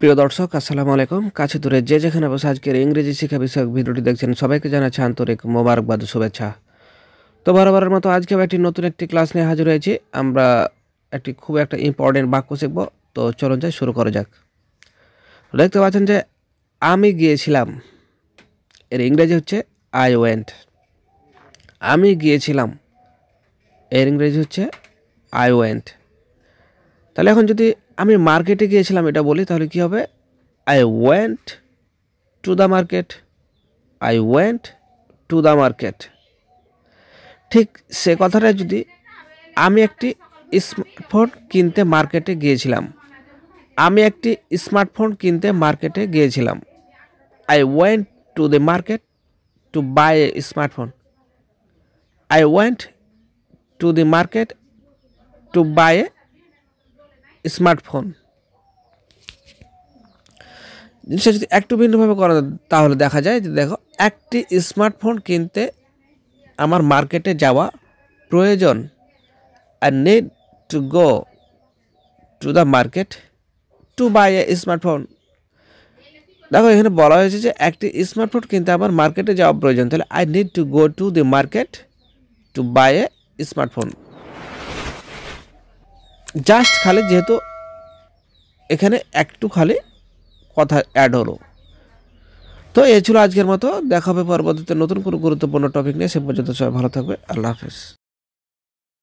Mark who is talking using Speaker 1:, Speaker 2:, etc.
Speaker 1: প্রিয় দর্শক আসসালামু আলাইকুম। কাছে দূরে যে যেখানে বসে আজকের ইংরেজি শিক্ষা বিষয়ক ভিডিওটি দেখছেন সবাইকে জানাচ্ছি আন্তরিক মোবারকবাদ ও শুভেচ্ছা। তো বরাবরের মতো আজকেও নতুন একটি ক্লাস নিয়ে হাজির হয়েছি। আমরা খুব একটা ইম্পর্টেন্ট বাক্য শিখব। তো চলুন যাই, শুরু করা যাক। দেখতে পাচ্ছেন যে আমি গিয়েছিলাম, এর ইংরেজি হচ্ছে আই ওয়েন্ট। আমি গিয়েছিলাম, এর ইংরেজি হচ্ছে আই ওয়েন্ট। তাহলে এখন যদি আমি মার্কেটে গিয়েছিলাম এটা বলি তাহলে কি হবে? I went to the market. I went to the market. ঠিক সে কথাটা যদি আমি একটি স্মার্টফোন কিনতে মার্কেটে গিয়েছিলাম, আমি একটি স্মার্টফোন কিনতে মার্কেটে গিয়েছিলাম। I went to the market to buy a smartphone. I went to the market to buy a smartphone. জিনিসটা যদি একটু ভিন্নভাবে করা তাহলে দেখা যায় যে দেখো, একটি স্মার্টফোন কিনতে আমার মার্কেটে যাওয়া প্রয়োজন। I need to go to the market to buy a smartphone. দেখো এখানে বলা হয়েছে যে একটি স্মার্টফোন কিনতে আমার মার্কেটে যাওয়া প্রয়োজন, তাহলে I need to go to the market to buy a smartphone. Just খালি যেহেতু এখানে একটু খালি কথা অ্যাড হলো। তো এই ছিল আজকের মতো। দেখা হবে পরবর্তীতে নতুন কোনো গুরুত্বপূর্ণ টপিক নিয়ে। সে পর্যন্ত সবাই ভালো থাকবে। আল্লাহ হাফেজ।